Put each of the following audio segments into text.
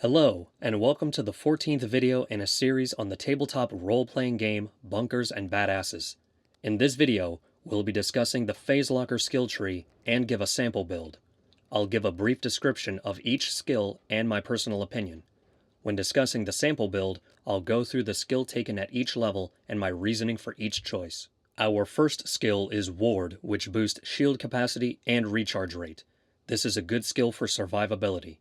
Hello, and welcome to the 14th video in a series on the tabletop role-playing game Bunkers and Badasses. In this video, we'll be discussing the Phaselocker skill tree and give a sample build. I'll give a brief description of each skill and my personal opinion. When discussing the sample build, I'll go through the skill taken at each level and my reasoning for each choice. Our first skill is Ward, which boosts shield capacity and recharge rate. This is a good skill for survivability.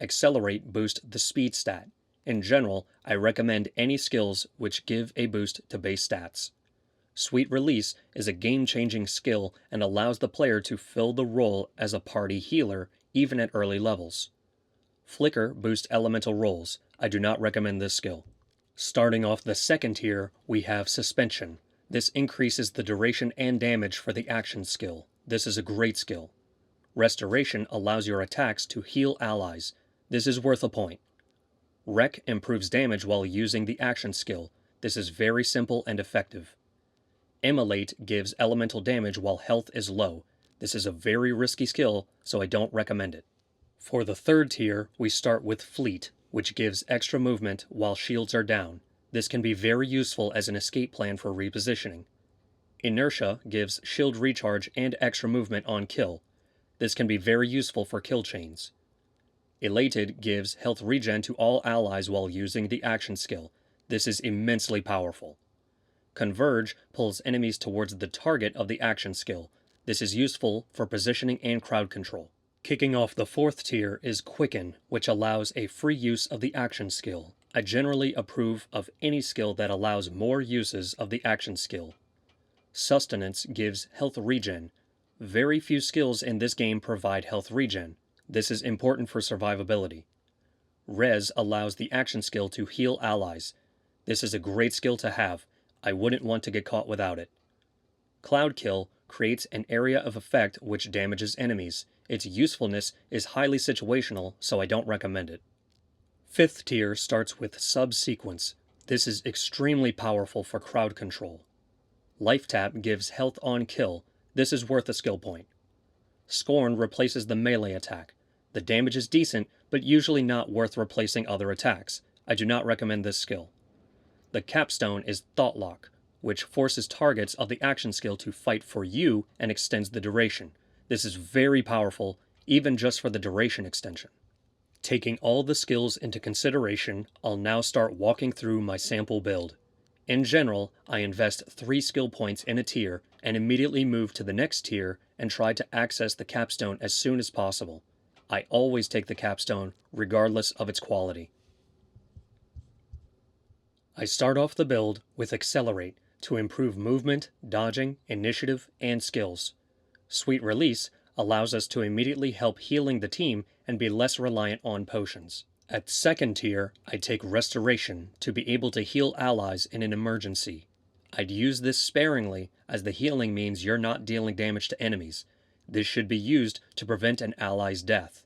Accelerate boosts the speed stat. In general, I recommend any skills which give a boost to base stats. Sweet Release is a game-changing skill and allows the player to fill the role as a party healer even at early levels. Flicker boosts elemental rolls. I do not recommend this skill. Starting off the second tier, we have Suspension. This increases the duration and damage for the action skill. This is a great skill. Restoration allows your attacks to heal allies. This is worth a point. Wreck improves damage while using the action skill. This is very simple and effective. Immolate gives elemental damage while health is low. This is a very risky skill, so I don't recommend it. For the third tier, we start with Fleet, which gives extra movement while shields are down. This can be very useful as an escape plan for repositioning. Inertia gives shield recharge and extra movement on kill. This can be very useful for kill chains. Elated gives health regen to all allies while using the action skill. This is immensely powerful. Converge pulls enemies towards the target of the action skill. This is useful for positioning and crowd control. Kicking off the fourth tier is Quicken, which allows a free use of the action skill. I generally approve of any skill that allows more uses of the action skill. Sustenance gives health regen. Very few skills in this game provide health regen. This is important for survivability. Res allows the action skill to heal allies. This is a great skill to have. I wouldn't want to get caught without it. Cloud Kill creates an area of effect which damages enemies. Its usefulness is highly situational, so I don't recommend it. Fifth tier starts with Subsequence. This is extremely powerful for crowd control. Life Tap gives health on kill. This is worth a skill point. Scorn replaces the melee attack. The damage is decent, but usually not worth replacing other attacks. I do not recommend this skill. The capstone is Thoughtlock, which forces targets of the action skill to fight for you and extends the duration. This is very powerful, even just for the duration extension. Taking all the skills into consideration, I'll now start walking through my sample build. In general, I invest 3 skill points in a tier and immediately move to the next tier and try to access the capstone as soon as possible. I always take the capstone, regardless of its quality. I start off the build with Accelerate to improve movement, dodging, initiative, and skills. Sweet Release allows us to immediately help healing the team and be less reliant on potions. At second tier, I take Restoration to be able to heal allies in an emergency. I'd use this sparingly, as the healing means you're not dealing damage to enemies. This should be used to prevent an ally's death.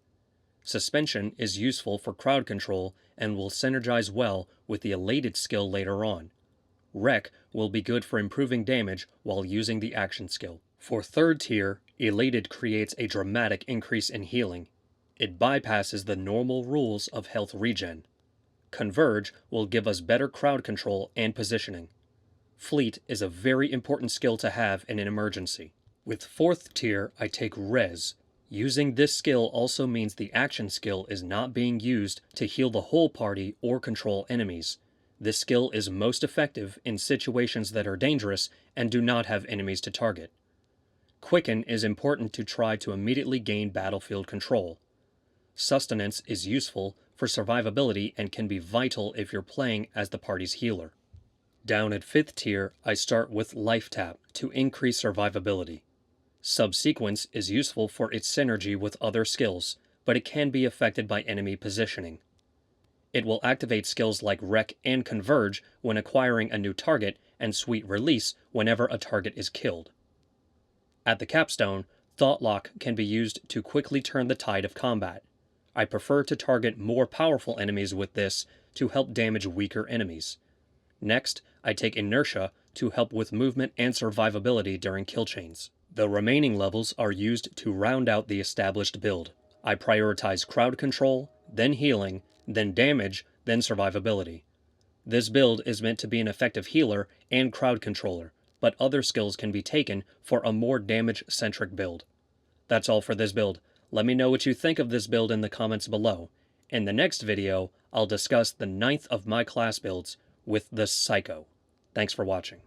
Suspension is useful for crowd control and will synergize well with the Elated skill later on. Wreck will be good for improving damage while using the action skill. For third tier, Elated creates a dramatic increase in healing. It bypasses the normal rules of health regen. Converge will give us better crowd control and positioning. Fleet is a very important skill to have in an emergency. With fourth tier, I take Res. Using this skill also means the action skill is not being used to heal the whole party or control enemies. This skill is most effective in situations that are dangerous and do not have enemies to target. Quicken is important to try to immediately gain battlefield control. Sustenance is useful for survivability and can be vital if you're playing as the party's healer. Down at fifth tier, I start with Life Tap to increase survivability. Subsequence is useful for its synergy with other skills, but it can be affected by enemy positioning. It will activate skills like Wreck and Converge when acquiring a new target, and Sweet Release whenever a target is killed. At the capstone, Thoughtlock can be used to quickly turn the tide of combat. I prefer to target more powerful enemies with this to help damage weaker enemies. Next, I take Inertia to help with movement and survivability during kill chains. The remaining levels are used to round out the established build. I prioritize crowd control, then healing, then damage, then survivability. This build is meant to be an effective healer and crowd controller, but other skills can be taken for a more damage-centric build. That's all for this build. Let me know what you think of this build in the comments below. In the next video, I'll discuss the 9th of my class builds with the Psycho. Thanks for watching.